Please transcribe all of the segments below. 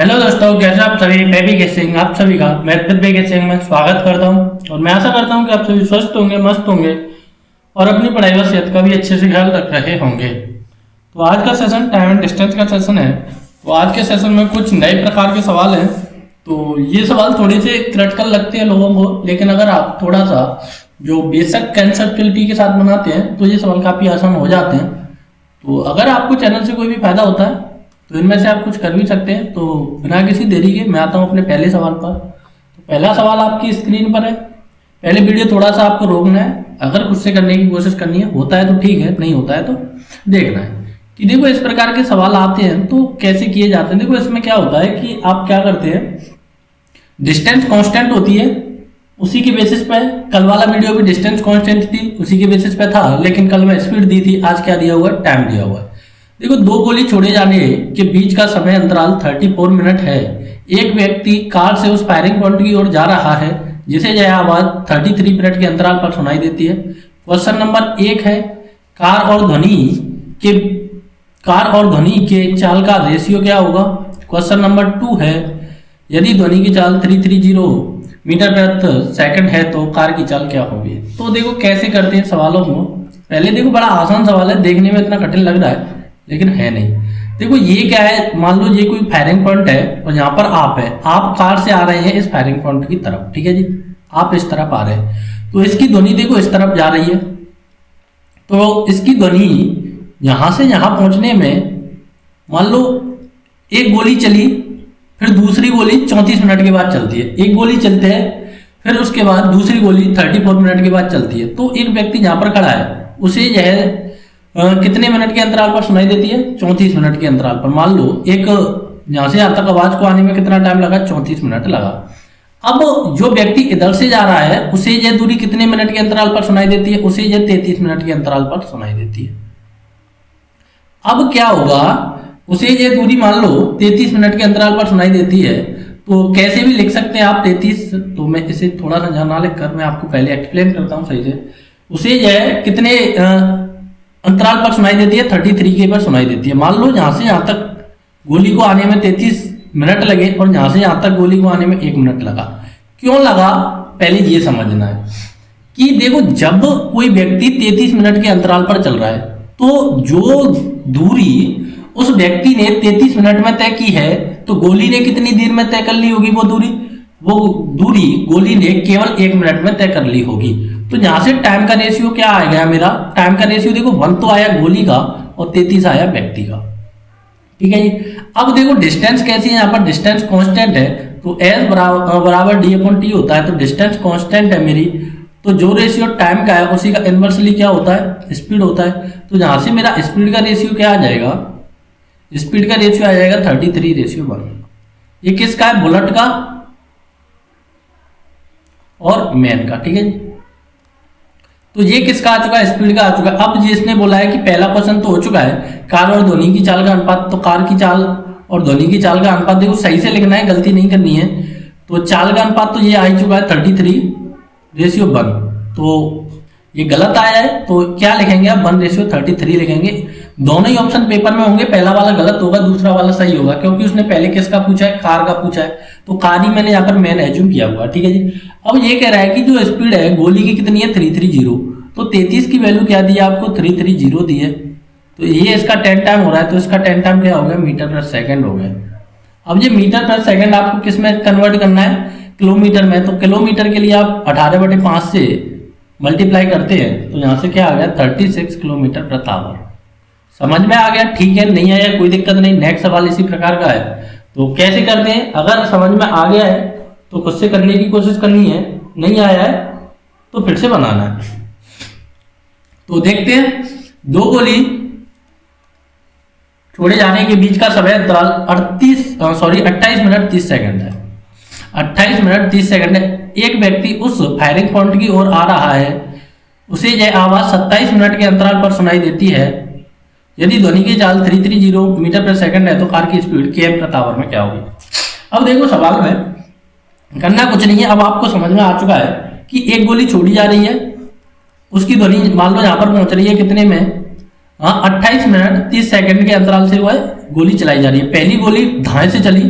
Hello दोस्तों, कैसे आप सभी। मैं भी सिंह आप सभी का मैं भी सिंह में स्वागत करता हूं और मैं आशा करता हूं कि आप सभी स्वस्थ होंगे, मस्त होंगे और अपनी पढ़ाई व सेहत का भी अच्छे से ख्याल रख रहे होंगे। तो आज का सेशन टाइम एंड डिस्टेंस का सेशन है। तो आज के सेशन में कुछ नए प्रकार के सवाल हैं। तो ये सवाल थोड़े से क्रिटिकल लगते हैं लोगों को, लेकिन अगर आप थोड़ा सा जो बेसिक कंसेप्चुअलिटी के साथ बनाते हैं तो ये सवाल काफ़ी आसान हो जाते हैं। तो अगर आपको चैनल से कोई भी फायदा होता है तो इनमें से आप कुछ कर भी सकते हैं। तो बिना किसी देरी के मैं आता हूँ अपने पहले सवाल पर। तो पहला सवाल आपकी स्क्रीन पर है। पहले वीडियो थोड़ा सा आपको रोकना है, अगर खुद से करने की कोशिश करनी है, होता है तो ठीक है, नहीं होता है तो देखना है कि देखो इस प्रकार के सवाल आते हैं तो कैसे किए जाते हैं। देखो इसमें क्या होता है कि आप क्या करते हैं, डिस्टेंस कांस्टेंट होती है, उसी के बेसिस पे कल वाला वीडियो भी डिस्टेंस कांस्टेंट थी, उसी के बेसिस पे था, लेकिन कल मैं स्पीड दी थी, आज क्या दिया हुआ है, टाइम दिया हुआ है। देखो दो गोली छोड़े जाने के बीच का समय अंतराल 34 मिनट है। एक व्यक्ति कार से उस फायरिंग पॉइंट की ओर जा रहा है जिसे यह आवाज 33 मिनट के अंतराल पर सुनाई देती है। क्वेश्चन नंबर 1 है, कार और ध्वनि के चाल का रेशियो क्या होगा। क्वेश्चन नंबर 2 है, यदि ध्वनि की चाल 330 मीटर प्रति सेकंड है तो कार की चाल क्या होगी। तो देखो कैसे करते हैं सवालों को। पहले देखो बड़ा आसान सवाल है, देखने में इतना कठिन लग रहा है लेकिन है नहीं। देखो ये क्या है, मान लो ये कोई फायरिंग पॉइंट है और यहाँ पर आप है, आप कार से आ रहे हैं इस फायरिंग पॉइंट की तरफ, ठीक है जी, आप इस तरफ आ रहे हैं तो इसकी ध्वनि देखो इस तरफ जा रही है। तो इसकी ध्वनि यहां से यहां पहुंचने में मान लो एक गोली चली, फिर दूसरी गोली 34 मिनट के बाद चलती है, एक गोली चलते हैं फिर उसके बाद दूसरी गोली 34 मिनट के बाद चलती है। तो एक व्यक्ति जहां पर खड़ा है उसे यह कितने मिनट के अंतराल पर सुनाई देती है, 34 मिनट के अंतराल पर। मान लो एक यहां से यहां तक आवाज को आने में कितना टाइम लगा, 34 मिनट लगा। अब जो व्यक्ति इधर से जा रहा है उसे यह दूरी कितने मिनट के अंतराल पर सुनाई देती है, उसे यह 33 मिनट के अंतराल पर सुनाई देती है। अब क्या होगा, उसे यह दूरी मान लो 33 मिनट के अंतराल पर सुनाई देती है, तो कैसे भी लिख सकते हैं आप 33। तो मैं इसे थोड़ा सा जहां ना लिख कर मैं आपको पहले एक्सप्लेन करता हूं सही से। उसे यह कितने अंतराल पर सुनाई देती है, 33 के पर सुनाई देती है। मान लो यहां से यहां तक गोली को आने में 33 मिनट लगे और यहां से यहां तक गोली को आने में 1 मिनट लगा। क्यों लगा, पहले ये समझना है कि देखो जब कोई व्यक्ति 33 मिनट के अंतराल पर चल रहा है तो जो दूरी उस व्यक्ति ने 33 मिनट में तय की है तो गोली ने कितनी देर में तय कर ली होगी, वो दूरी गोली ने केवल 1 मिनट में तय कर ली होगी। तो यहां से टाइम का रेशियो क्या आ गया, मेरा टाइम का रेशियो देखो 1 तो आया गोली का और 33 आया व्यक्ति का, ठीक है जी। अब देखो डिस्टेंस कैसी है, यहाँ पर डिस्टेंस कांस्टेंट है तो एस बराबर डी अपॉन टी होता है। तो डिस्टेंस कांस्टेंट है मेरी, तो जो रेशियो टाइम का है उसी का इनवर्सली क्या होता है, स्पीड होता है। तो यहां से मेरा स्पीड का रेशियो क्या आ जाएगा, स्पीड का रेशियो आ जाएगा 33:1। ये किसका है, बुलेट का और मैन का, ठीक है जी। तो ये किसका आ चुका है, स्पीड का आ चुका है। अब जिसने बोला है कि पहला क्वेश्चन तो हो चुका है, कार और ध्वनि की चाल का अनुपात, तो कार की चाल और ध्वनि की चाल का अनुपात देखो सही से लिखना है, गलती नहीं करनी है। तो चाल का अनुपात तो ये आ चुका है 33:1। तो ये गलत आया है तो क्या लिखेंगे आप, 1:33 लिखेंगे। दोनों ही ऑप्शन पेपर में होंगे, पहला वाला गलत होगा, दूसरा वाला सही होगा, क्योंकि उसने पहले किसका पूछा है, कार का पूछा है, तो कार ही मैंने यहाँ पर मैन एज्यूम किया हुआ, ठीक है जी। अब ये कह रहा है कि जो स्पीड है गोली की कितनी है, 330। तो 33 की वैल्यू क्या दी है आपको, 330 दी है। तो ये इसका 10 टाइम हो रहा है, तो इसका 10 टाइम क्या हो गया, मीटर पर सेकेंड हो गया। अब ये मीटर पर सेकेंड आपको किस में कन्वर्ट करना है, किलोमीटर में। तो किलोमीटर के लिए आप 18/5 से मल्टीप्लाई करते हैं तो यहां से क्या आ गया, 36 किलोमीटर प्रति आवर। समझ में आ गया, ठीक है, नहीं आया कोई दिक्कत नहीं। नेक्स्ट सवाल इसी प्रकार का है। तो कैसे करते हैं, अगर समझ में आ गया है तो खुद से करने की कोशिश करनी है, नहीं आया है तो फिर से बनाना है। तो देखते हैं, दो गोली छोड़े जाने के बीच का समय अंतराल 28 मिनट 30 सेकंड है। 28 मिनट 30 सेकंड है। एक व्यक्ति उस फायरिंग पॉइंट की ओर आ रहा है, उसे यह आवाज 27 मिनट के अंतराल पर सुनाई देती है। यदि ध्वनि की चाल 330 मीटर पर सेकंड है तो कार की स्पीड km प्रति आवर में क्या होगी। अब देखो सवाल में करना कुछ नहीं है, अब आपको समझ में आ चुका है कि एक गोली छोड़ी जा रही है, उसकी ध्वनि मान लो यहां पर पहुंच रही है कितने में, 28 मिनट 30 सेकंड के अंतराल से वो है गोली चलाई जा रही है। पहली गोली धाए से चली,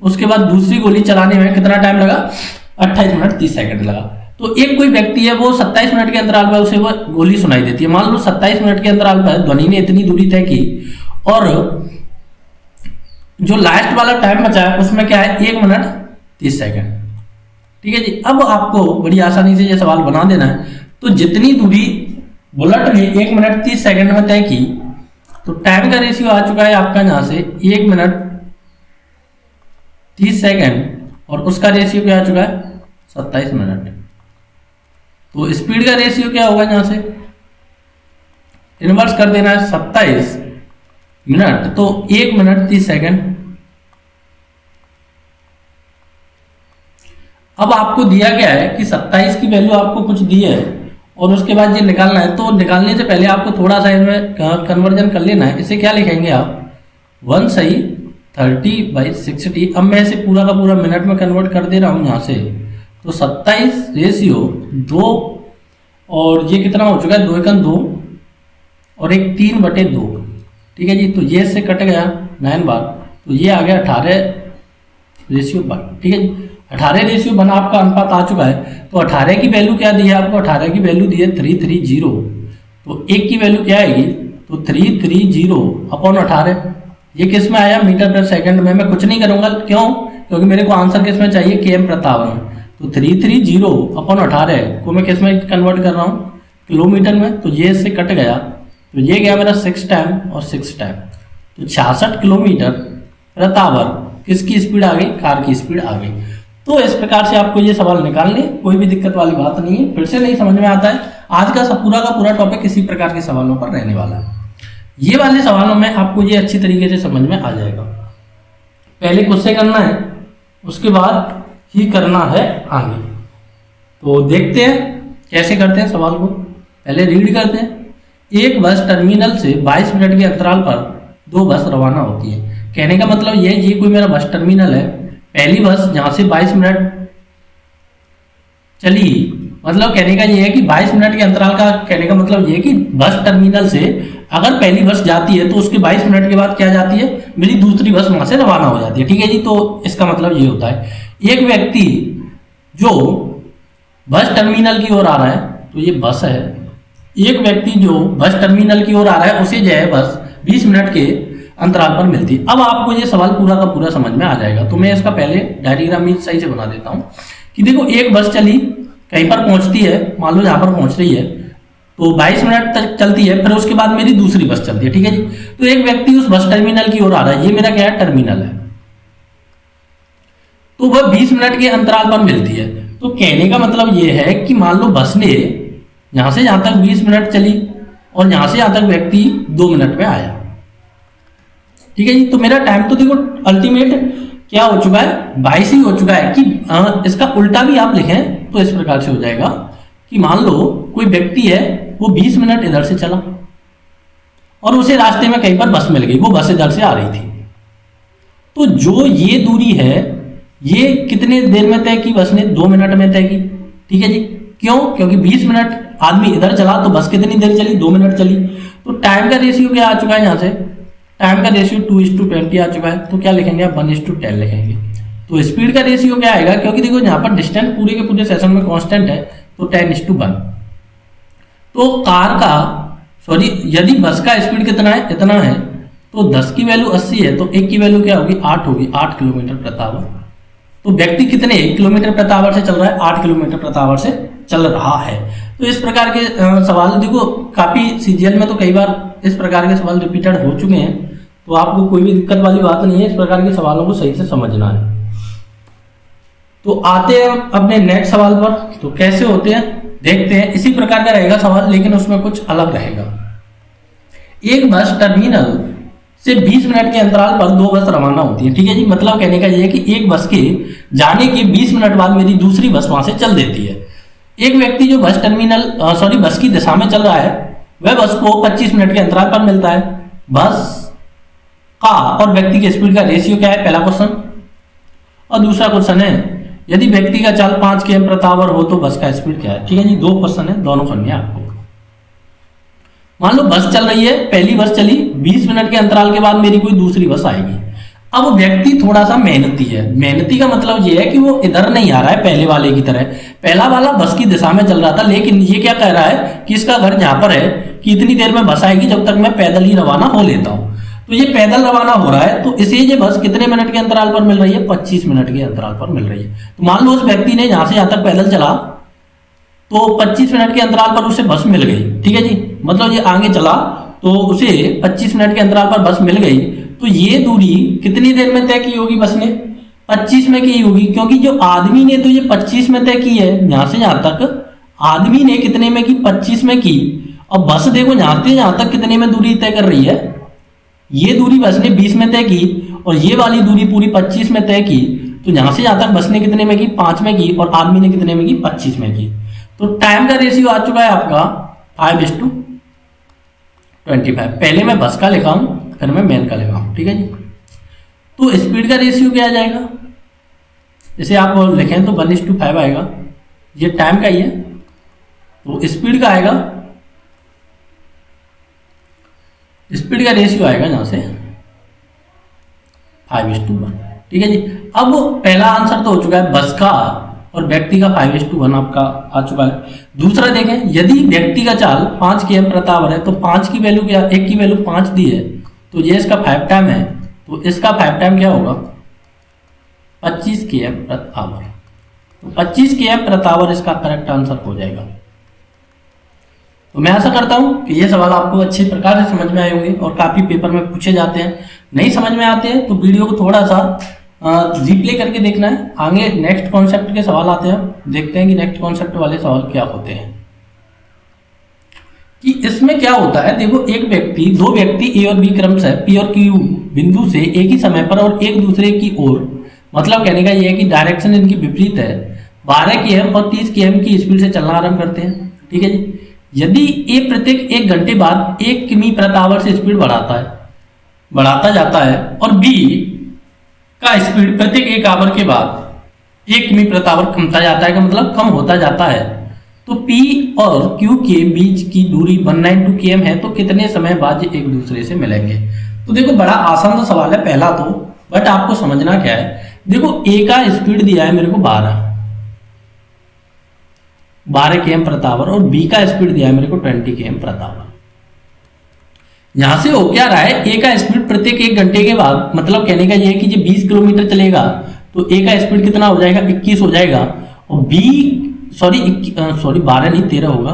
उसके बाद दूसरी गोली चलाने में कितना टाइम लगा, 28 मिनट 30 सेकंड लगा। तो एक कोई व्यक्ति है वो 27 मिनट के अंतराल पर उसे वो गोली सुनाई देती है। मान लो 27 मिनट के अंतराल पर ध्वनि ने इतनी दूरी तय की और जो लास्ट वाला टाइम बचा है उसमें क्या है, 1 मिनट 30 सेकंड। ठीक है जी। अब आपको बड़ी आसानी से ये सवाल बना देना है। तो जितनी दूरी बुलेट ने 1 मिनट 30 सेकंड में तय की, तो टाइम का रेशियो आ चुका है आपका यहां से 1 मिनट 30 सेकंड और उसका रेशियो क्या आ चुका है, 27 मिनट। तो स्पीड का रेशियो क्या होगा, यहां से इनवर्स कर देना है 27 मिनट, तो 1 मिनट 30 सेकंड। अब आपको दिया गया है कि 27 की वैल्यू आपको कुछ दी है और उसके बाद ये निकालना है। तो निकालने से पहले आपको थोड़ा सा इसमें कन्वर्जन कर लेना है। इसे क्या लिखेंगे आप, 1 सही 30/60। अब मैं इसे पूरा का पूरा मिनट में कन्वर्ट कर दे रहा हूँ यहाँ से। तो 27 रेशियो 2 और ये कितना हो चुका है, 2 एकम 2 और एक 3/2। ठीक है जी। तो ये इससे कट गया 9 बार, तो ये आ गया 18/1। ठीक है जी। 18/1 आपका अनुपात आ चुका है। तो 18 की वैल्यू क्या दी है आपको, 18 की वैल्यू दी है 330। तो 1 की वैल्यू क्या आएगी, तो 330/18। ये किस में आया, मीटर पर सेकंड में। मैं कुछ नहीं करूंगा, क्यों, क्योंकि मेरे को आंसर किस में चाहिए, km प्रति आवर में। तो 330/18 को मैं किस में कन्वर्ट कर रहा हूँ, किलोमीटर में। तो ये इससे कट गया, तो ये गया मेरा 6 टाइम और 6 टाइम। तो 66 किलोमीटर प्रति आवर किसकी स्पीड आ गई, कार की स्पीड आ गई। तो इस प्रकार से आपको ये सवाल निकालने, कोई भी दिक्कत वाली बात नहीं है। फिर से नहीं समझ में आता है, आज का पूरा टॉपिक इसी प्रकार के सवालों पर रहने वाला है। ये वाले सवालों में आपको ये अच्छी तरीके से समझ में आ जाएगा। पहले खुद से करना है, उसके बाद ही करना है आगे। तो देखते हैं कैसे करते हैं सवाल को। पहले रीड करते हैं। एक बस टर्मिनल से 22 मिनट के अंतराल पर 2 बस रवाना होती है। कहने का मतलब ये कोई मेरा बस टर्मिनल है। पहली बस जहां से 22 मिनट चली, मतलब कहने का ये है कि 22 मिनट के अंतराल का कहने का मतलब ये है कि बस टर्मिनल से अगर पहली बस जाती है तो उसके 22 मिनट के बाद क्या जाती है, मेरी दूसरी बस वहां से रवाना हो जाती है। ठीक है जी। तो इसका मतलब ये होता है, एक व्यक्ति जो बस टर्मिनल की ओर आ रहा है, तो ये बस है। एक व्यक्ति जो बस टर्मिनल की ओर आ रहा है, उसे जो है बस 20 मिनट के अंतराल पर मिलती है। अब आपको ये सवाल पूरा का पूरा समझ में आ जाएगा। तो मैं इसका पहले डायग्राम भी सही से बना देता हूँ कि देखो, एक बस चली, कहीं पर पहुंचती है, मान लो यहाँ पर पहुंच रही है, तो 22 मिनट तक चलती है। फिर उसके बाद मेरी दूसरी बस चलती है। ठीक है जी। तो एक व्यक्ति उस बस टर्मिनल की ओर आ रहा है, ये मेरा क्या है, टर्मिनल है। तो वह 20 मिनट के अंतराल पर मिलती है। तो कहने का मतलब ये है कि मान लो बस ने यहां से यहां तक 20 मिनट चली और यहां से यहां तक व्यक्ति 2 मिनट में आया। ठीक है जी। तो मेरा टाइम तो देखो अल्टीमेट क्या हो चुका है, 22 ही हो चुका है। कि इसका उल्टा भी आप लिखें तो इस प्रकार से हो जाएगा कि मान लो कोई व्यक्ति है, वो 20 मिनट इधर से चला और उसे रास्ते में कहीं पर बस मिल गई, वो बस इधर से आ रही थी। तो जो ये दूरी है, ये कितने देर में तय की, बस ने 2 मिनट में तय की। ठीक है जी। क्यों, क्योंकि 20 मिनट आदमी इधर चला तो बस कितनी देर चली, 2 मिनट चली। तो टाइम का रेशियो क्या आ चुका है, यहाँ से टाइम का रेशियो 2:20 आ चुका है। तो क्या लिखेंगे आप, 1:10 लिखेंगे। तो स्पीड का रेशियो क्या आएगा, क्योंकि देखो यहाँ पर डिस्टेंस पूरे के पूरे सेशन में कांस्टेंट है, तो 10:1। तो कार का यदि बस का स्पीड कितना है, इतना है, तो 10 की वैल्यू 80 है, तो 1 की वैल्यू क्या होगी, 8 होगी, 8 किलोमीटर प्रति आवर। तो व्यक्ति कितने किलोमीटर प्रति आवर से चल रहा है, 8 किलोमीटर प्रति आवर से चल रहा है। तो इस प्रकार के सवाल देखो, काफी सीजीएल में तो कई बार इस प्रकार के सवाल रिपीटेड हो चुके हैं। तो आपको कोई भी दिक्कत वाली बात नहीं है, इस प्रकार के सवालों को सही से समझना है। तो आते हैं अपने नेक्स्ट सवाल पर। तो कैसे होते हैं देखते हैं। इसी प्रकार का रहेगा सवाल, लेकिन उसमें कुछ अलग रहेगा। एक बस टर्मिनल से 20 मिनट के अंतराल पर 2 बस रवाना होती है। ठीक है जी। मतलब कहने का यह है कि एक बस के जाने के 20 मिनट बाद मेरी दूसरी बस वहां से चल देती है। एक व्यक्ति जो बस की दिशा में चल रहा है, वह बस को 25 मिनट के अंतराल पर मिलता है। बस का और व्यक्ति की स्पीड का रेशियो क्या है, पहला क्वेश्चन। और दूसरा क्वेश्चन है, यदि व्यक्ति का चाल 5 km प्रति आवर हो तो बस का स्पीड क्या है। ठीक है जी। 2 क्वेश्चन है, दोनों करने आपको। मान लो बस चल रही है, पहली बस चली, 20 मिनट के अंतराल के बाद मेरी कोई दूसरी बस आएगी। अब व्यक्ति थोड़ा सा मेहनती है। मेहनती का मतलब ये है कि वो इधर नहीं आ रहा है पहले वाले की तरह। पहला वाला बस की दिशा में चल रहा था, लेकिन ये क्या कह रहा है कि इसका घर जहां पर है कि इतनी देर में बस आएगी, जब तक मैं पैदल ही रवाना हो लेता हूं। तो ये पैदल रवाना हो रहा है, तो इसे ये बस कितने मिनट के अंतराल पर मिल रही है? 25 मिनट के अंतराल पर मिल रही है। तो मान लो उस व्यक्ति ने यहां से यहां तक पैदल चला, तो 25 मिनट के अंतराल पर उसे बस मिल गई। ठीक है जी, मतलब ये आगे चला तो उसे 25 मिनट के अंतराल पर बस मिल गई। तो ये दूरी कितनी देर में तय की होगी बस ने? 25 में की होगी, क्योंकि जो आदमी ने तो ये 25 में तय की है, यहां से यहां तक आदमी ने कितने में की? 25 में की। और बस देखो यहां से यहां तक कितने में दूरी तय कर रही है? ये दूरी बस ने 20 में तय की, और ये वाली दूरी पूरी 25 में तय की। तो यहां से यहां तक बस ने कितने में की? 5 में की, और आदमी ने कितने में की? 25 में की। तो टाइम का रेशियो आ चुका है आपका 5:25। पहले मैं बस का लिखा हूं, फिर मैं मैन का लिखा हूं। ठीक है जी। तो स्पीड का रेशियो क्या आ जाएगा? जैसे आप लिखें तो 1:5 आएगा। ये टाइम का ही है, तो स्पीड का आएगा, स्पीड का रेशियो आएगा यहां से 5:1। ठीक है जी। अब पहला आंसर तो हो चुका है बस का, और व्यक्ति का 5:1 आपका आ चुका है। दूसरा देखें, यदि व्यक्ति का चाल 5 km प्रति आवर है, तो 5 की वैल्यू क्या? 1 की वैल्यू 5 दी है, तो ये इसका 5 टाइम है, तो इसका 5 टाइम क्या होगा? 25 km प्रति आवर। तो 25 km प्रति आवर इसका करेक्ट आंसर हो जाएगा। तो मैं आशा करता हूं कि ये सवाल आपको अच्छे प्रकार से समझ में आए होंगे, और काफी पेपर में पूछे जाते हैं। नहीं समझ में आते हैं तो वीडियो को थोड़ा सा रिप्ले करके देखना है। आगे नेक्स्ट कॉन्सेप्ट के सवाल आते हैं, देखते हैं कि नेक्स्ट कॉन्सेप्ट वाले सवाल क्या होते हैं। कि इसमें क्या होता है, देखो दो व्यक्ति ए और बी क्रमशः पी और क्यू बिंदु से एक ही समय पर और एक दूसरे की ओर, मतलब कहने का यह है कि डायरेक्शन इनकी विपरीत है, 12 km और 30 km की स्पीड से चलना आरंभ करते हैं। ठीक है जी। यदि ए प्रत्येक 1 घंटे बाद 1 किमी प्रति आवर से स्पीड बढ़ाता जाता है, और बी का स्पीड प्रत्येक 1 आवर के बाद 1 किमी प्रति आवर कमता जाता है, का मतलब कम होता जाता है, तो P और Q के बीच की दूरी 192 km है, तो कितने समय बाद ये एक दूसरे से मिलेंगे? तो देखो बड़ा आसान सा सवाल है पहला तो, बट आपको समझना क्या है। देखो A का स्पीड दिया है मेरे को 12 km प्रति आवर, और B का स्पीड दिया है मेरे को 20 km प्रति आवर। यहां से हो क्या रहा है, A का स्पीड प्रत्येक 1 घंटे के बाद, मतलब कहने का ये है कि ये 20 किलोमीटर चलेगा, तो A का स्पीड कितना हो जाएगा? 21 हो जाएगा। और B 12 नहीं 13 होगा।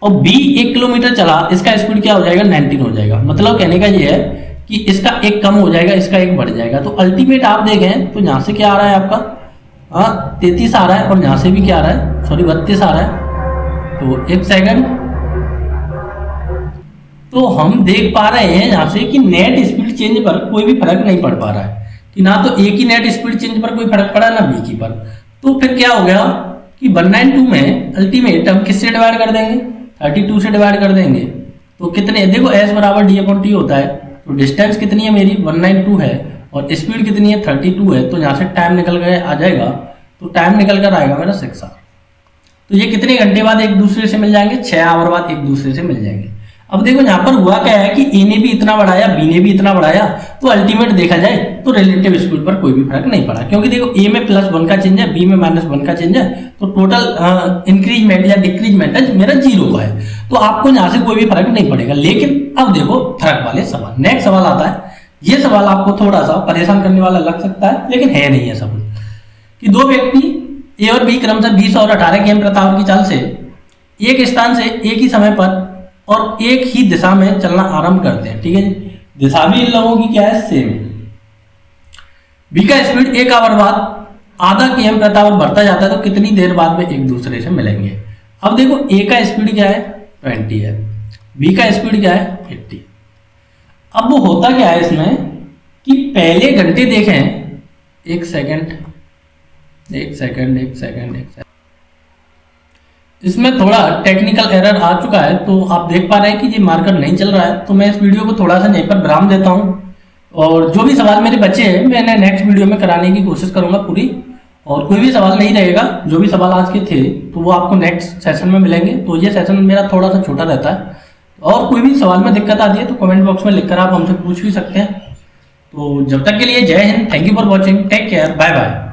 और B 1 किलोमीटर चला, इसका स्पीड क्या हो जाएगा? 19 हो जाएगा। मतलब कहने का ये है कि इसका एक कम हो जाएगा, इसका एक बढ़ जाएगा। तो अल्टीमेट आप देखें तो यहां से क्या आ रहा है आपका 33 आ रहा है, और यहां से भी क्या आ रहा है? 32 आ रहा है। तो 1 सेकंड, तो हम देख पा रहे हैं यहां से कि नेट स्पीड चेंज पर कोई भी फर्क नहीं पड़ पा रहा है, कि ना तो ए की नेट स्पीड चेंज पर कोई फर्क पड़ा, ना बी की पर। तो फिर क्या हो गया कि 192 में अल्टीमेट हम किससे डिवाइड कर देंगे? 32 से डिवाइड कर देंगे। तो कितने, देखो एस बराबर डी/टी होता है, तो डिस्टेंस कितनी है मेरी? 192 है, और स्पीड कितनी है? 32 है। तो यहाँ से टाइम निकल कर आ जाएगा, तो टाइम निकल कर आएगा मेरा 6 आवर। तो ये कितने घंटे बाद एक दूसरे से मिल जाएंगे? 6 आवर बाद एक दूसरे से मिल जाएंगे। अब देखो यहाँ पर हुआ क्या है कि ए ने भी इतना बढ़ाया, बी ने भी इतना बढ़ाया, तो अल्टीमेट देखा जाए तो रिलेटिव स्पीड पर कोई भी फर्क नहीं पड़ा, क्योंकि देखो ए में +1 का चेंज है, बी में -1 का चेंज है, तो टोटल इंक्रीजमेंट या डिक्रीजमेंट है मेरा 0 का है। तो आपको यहाँ से कोई भी फर्क नहीं पड़ेगा। लेकिन अब देखो फर्क वाले सवाल, नेक्स्ट सवाल आता है। ये सवाल आपको थोड़ा सा परेशान करने वाला लग सकता है, लेकिन है नहीं है सवाल। कि दो व्यक्ति ए और बी क्रमशः 20 और 18 km प्रति आवर की चाल से एक स्थान से एक ही समय पर और एक ही दिशा में चलना आरंभ करते हैं। ठीक है जी। दिशा भी इन लोगों की क्या है? सेम है। बी का स्पीड 1 आवर बाद आधा km प्रति आवर बढ़ता जाता है, तो कितनी देर बाद में एक दूसरे से मिलेंगे? अब देखो ए का स्पीड क्या है? 20 है, बी का स्पीड क्या है? 80। अब वो होता क्या है इसमें कि पहले घंटे देखें, एक सेकंड, इसमें थोड़ा टेक्निकल एरर आ चुका है, तो आप देख पा रहे हैं कि ये मार्कर नहीं चल रहा है। तो मैं इस वीडियो को थोड़ा सा यहीं पर विराम देता हूं, और जो भी सवाल मेरे बचे हैं मैंने नेक्स्ट वीडियो में कराने की कोशिश करूंगा पूरी, और कोई भी सवाल नहीं रहेगा। जो भी सवाल आज के थे तो वो आपको नेक्स्ट सेशन में मिलेंगे। तो ये सेशन मेरा थोड़ा सा छोटा रहता है, और कोई भी सवाल में दिक्कत आती है तो कमेंट बॉक्स में लिखकर आप हमसे पूछ भी सकते हैं। तो जब तक के लिए जय हिंद, thank you for watching, take care, bye bye.